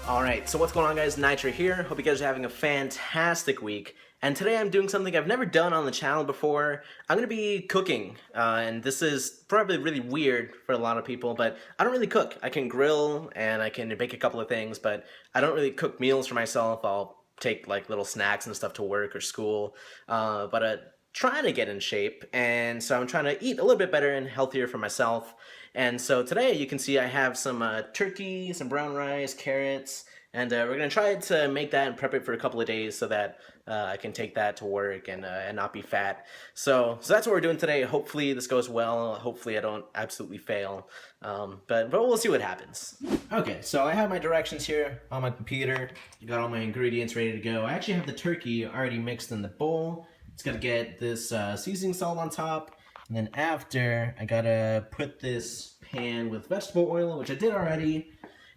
Alright, so what's going on, guys? Nitro here. Hope you guys are having a fantastic week. And today I'm doing something I've never done on the channel before. I'm going to be cooking, and this is probably really weird for a lot of people, but I don't really cook. I can grill, and I can bake a couple of things, but I don't really cook meals for myself. I'll take like little snacks and stuff to work or school, but trying to get in shape, and so I'm trying to eat a little bit better and healthier for myself. And so today you can see I have some turkey, some brown rice, carrots, and we're gonna try to make that and prep it for a couple of days so that I can take that to work and not be fat. So that's what we're doing today. Hopefully this goes well. Hopefully I don't absolutely fail, but we'll see what happens. Okay, so I have my directions here on my computer. You got all my ingredients ready to go. I actually have the turkey already mixed in the bowl. It's gonna get this seasoning salt on top, and then after I gotta put this pan with vegetable oil, which I did already,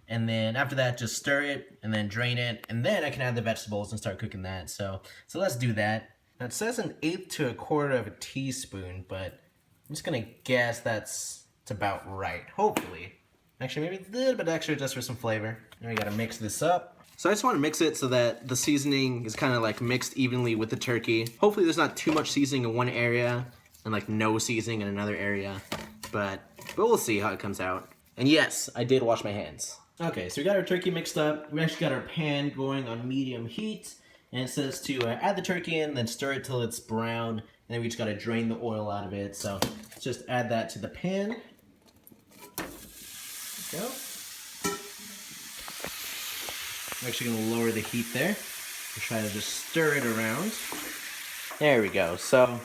and then after that just stir it and then drain it, and then I can add the vegetables and start cooking that. So let's do that. Now it says 1/8 to 1/4 of a teaspoon, but I'm just gonna guess it's about right, hopefully. Actually, maybe a little bit extra just for some flavor. Now we gotta mix this up. So I just want to mix it so that the seasoning is kind of like mixed evenly with the turkey. Hopefully there's not too much seasoning in one area and like no seasoning in another area, but we'll see how it comes out. And yes, I did wash my hands. Okay, so we got our turkey mixed up. We actually got our pan going on medium heat, and it says to add the turkey in, then stir it till it's brown, and then we just got to drain the oil out of it. So let's just add that to the pan. There we go. I'm actually going to lower the heat there and try to just stir it around. There we go. So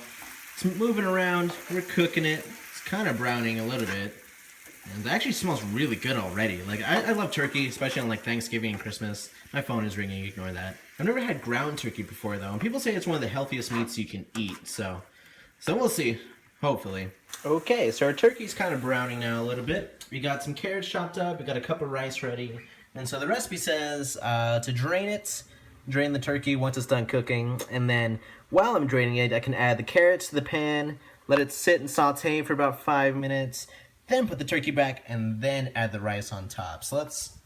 it's moving around. We're cooking it. It's kind of browning a little bit. And it actually smells really good already. Like, I love turkey, especially on like Thanksgiving and Christmas. My phone is ringing. Ignore that. I've never had ground turkey before, though. And people say it's one of the healthiest meats you can eat. So we'll see. Hopefully. Okay, so our turkey's kind of browning now a little bit. We got some carrots chopped up. We got a cup of rice ready. And so the recipe says to drain the turkey once it's done cooking, and then while I'm draining it, I can add the carrots to the pan, let it sit and saute for about 5 minutes, then put the turkey back, and then add the rice on top. So let's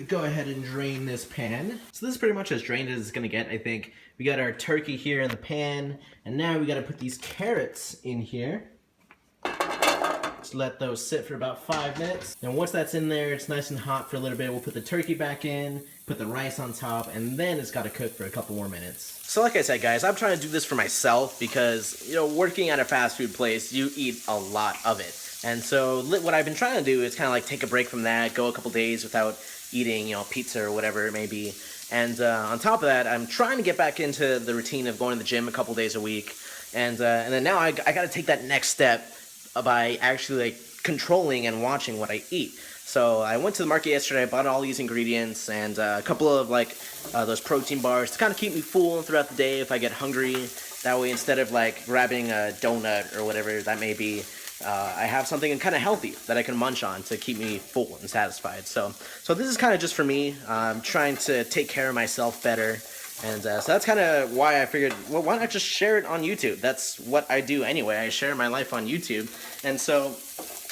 go ahead and drain this pan. So this is pretty much as drained as it's gonna get, I think. We got our turkey here in the pan, and now we gotta put these carrots in here. Let those sit for about 5 minutes. And once that's in there, it's nice and hot for a little bit. We'll put the turkey back in, put the rice on top, and then it's got to cook for a couple more minutes. So like I said, guys, I'm trying to do this for myself because, you know, working at a fast food place, you eat a lot of it. And so what I've been trying to do is kind of like take a break from that, go a couple days without eating, you know, pizza or whatever it may be. And on top of that, I'm trying to get back into the routine of going to the gym a couple days a week. And then now I got to take that next step by actually like controlling and watching what I eat. So I went to the market yesterday, I bought all these ingredients and a couple of like those protein bars to kind of keep me full throughout the day if I get hungry. That way, instead of like grabbing a donut or whatever that may be, I have something kind of healthy that I can munch on to keep me full and satisfied. So this is kind of just for me. I'm trying to take care of myself better. And so that's kind of why I figured, well, why not just share it on YouTube? That's what I do anyway. I share my life on YouTube. And so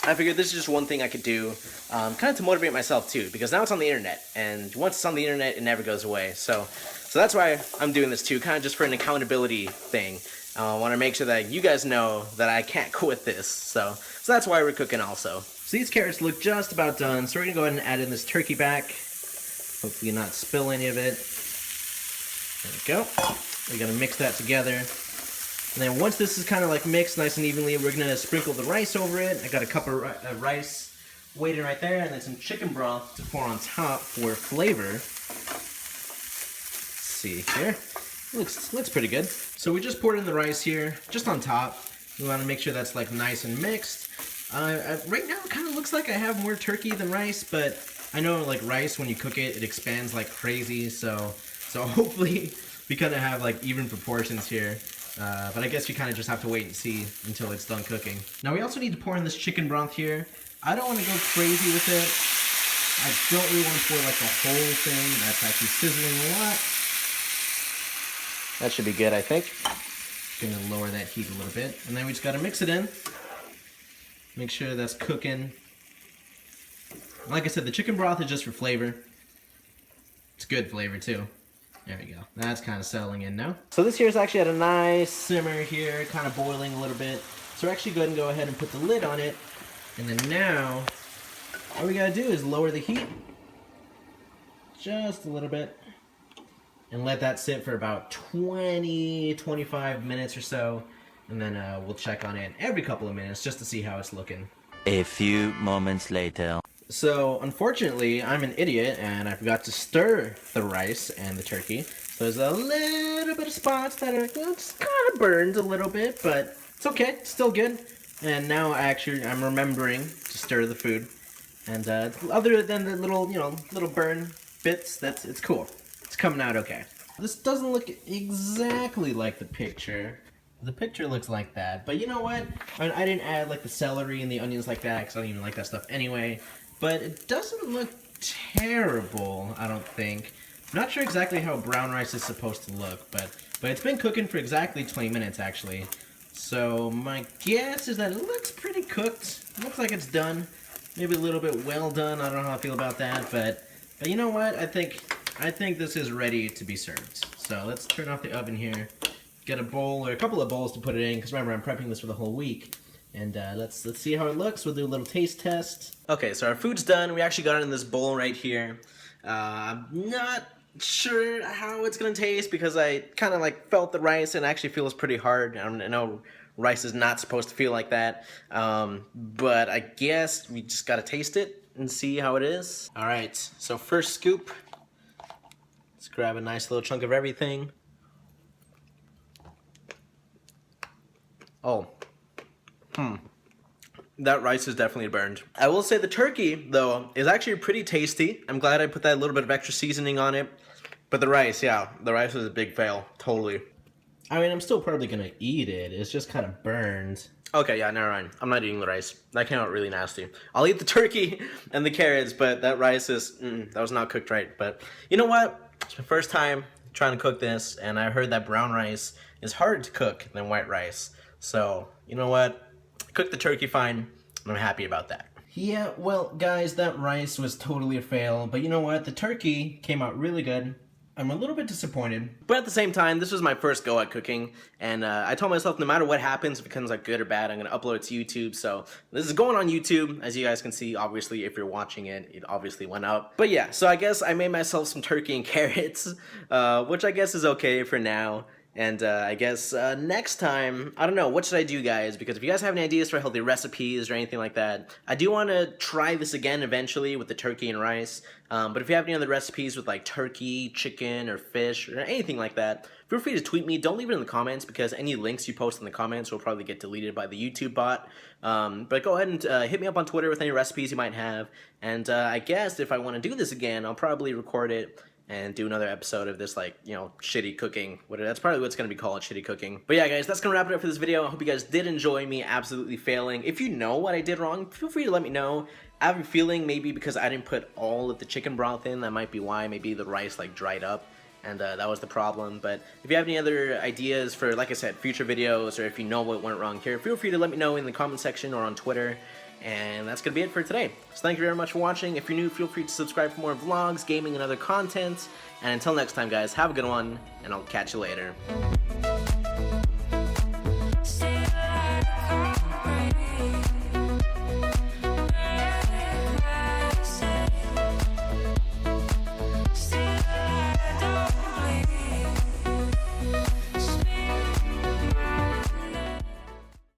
I figured this is just one thing I could do, kind of to motivate myself too, because now it's on the internet. And once it's on the internet, it never goes away. So that's why I'm doing this too, kind of just for an accountability thing. I want to make sure that you guys know that I can't quit this. So that's why we're cooking also. So these carrots look just about done. So we're going to go ahead and add in this turkey back. Hopefully not spill any of it. There we go. We're going to mix that together. And then once this is kind of like mixed nice and evenly, we're going to sprinkle the rice over it. I got a cup of rice waiting right there, and then some chicken broth to pour on top for flavor. Let's see here. Looks pretty good. So we just poured in the rice here, just on top. We want to make sure that's like nice and mixed. Right now it kind of looks like I have more turkey than rice, but I know like rice, when you cook it, it expands like crazy. So hopefully we kind of have like even proportions here. But I guess you kind of just have to wait and see until it's done cooking. Now we also need to pour in this chicken broth here. I don't want to go crazy with it. I don't really want to pour like the whole thing. That's actually sizzling a lot. That should be good, I think. Gonna lower that heat a little bit, and then we just gotta mix it in. Make sure that's cooking. Like I said, the chicken broth is just for flavor. It's good flavor too. There we go. That's kind of settling in now. So this here is actually at a nice simmer here, kind of boiling a little bit. So we're actually going to go ahead and put the lid on it. And then now, all we gotta do is lower the heat just a little bit and let that sit for about 20-25 minutes or so. And then we'll check on it every couple of minutes just to see how it's looking. A few moments later. So, unfortunately, I'm an idiot and I forgot to stir the rice and the turkey. So there's a little bit of spots that are just kind of burned a little bit, but it's okay, it's still good. And now I'm remembering to stir the food. And other than the little, little burn bits, it's cool. It's coming out okay. This doesn't look exactly like the picture. The picture looks like that, but you know what? I didn't add like the celery and the onions like that because I don't even like that stuff anyway. But it doesn't look terrible, I don't think. I'm not sure exactly how brown rice is supposed to look, but it's been cooking for exactly 20 minutes actually. So my guess is that it looks pretty cooked. It looks like it's done. Maybe a little bit well done. I don't know how I feel about that, but you know what? I think this is ready to be served. So let's turn off the oven here. Get a bowl or a couple of bowls to put it in, because remember, I'm prepping this for the whole week. And let's see how it looks. We'll do a little taste test. Okay, so our food's done. We actually got it in this bowl right here. I'm not sure how it's gonna taste because I kind of like felt the rice and it actually feels pretty hard. I know rice is not supposed to feel like that, but I guess we just gotta taste it and see how it is. All right, so first scoop. Let's grab a nice little chunk of everything. Oh, that rice is definitely burned. I will say the turkey, though, is actually pretty tasty. I'm glad I put that little bit of extra seasoning on it. But the rice, yeah, the rice was a big fail, totally. I mean, I'm still probably gonna eat it. It's just kind of burned. Okay, yeah, never mind. I'm not eating the rice. That came out really nasty. I'll eat the turkey and the carrots, but that rice is, that was not cooked right. But you know what? It's my first time trying to cook this, and I heard that brown rice is harder to cook than white rice. So, you know what? Cooked the turkey fine, and I'm happy about that. Yeah, well, guys, that rice was totally a fail, but you know what? The turkey came out really good. I'm a little bit disappointed. But at the same time, this was my first go at cooking, and I told myself no matter what happens, if it comes out good or bad, I'm going to upload it to YouTube. So this is going on YouTube. As you guys can see, obviously, if you're watching it, it obviously went up. But yeah, so I guess I made myself some turkey and carrots, which I guess is okay for now. And I guess next time, I don't know, what should I do, guys? Because if you guys have any ideas for healthy recipes or anything like that, I do want to try this again eventually with the turkey and rice. But if you have any other recipes with like turkey, chicken, or fish, or anything like that, feel free to tweet me. Don't leave it in the comments because any links you post in the comments will probably get deleted by the YouTube bot. But go ahead and hit me up on Twitter with any recipes you might have. And I guess if I want to do this again, I'll probably record it and do another episode of this, like, shitty cooking. That's probably what's going to be called, shitty cooking. But yeah, guys, that's going to wrap it up for this video. I hope you guys did enjoy me absolutely failing. If you know what I did wrong, feel free to let me know. I have a feeling maybe because I didn't put all of the chicken broth in, that might be why. Maybe the rice, like, dried up, and that was the problem. But if you have any other ideas for, like I said, future videos, or if you know what went wrong here, feel free to let me know in the comment section or on Twitter. And that's going to be it for today. So thank you very much for watching. If you're new, feel free to subscribe for more vlogs, gaming, and other content. And until next time, guys, have a good one, and I'll catch you later.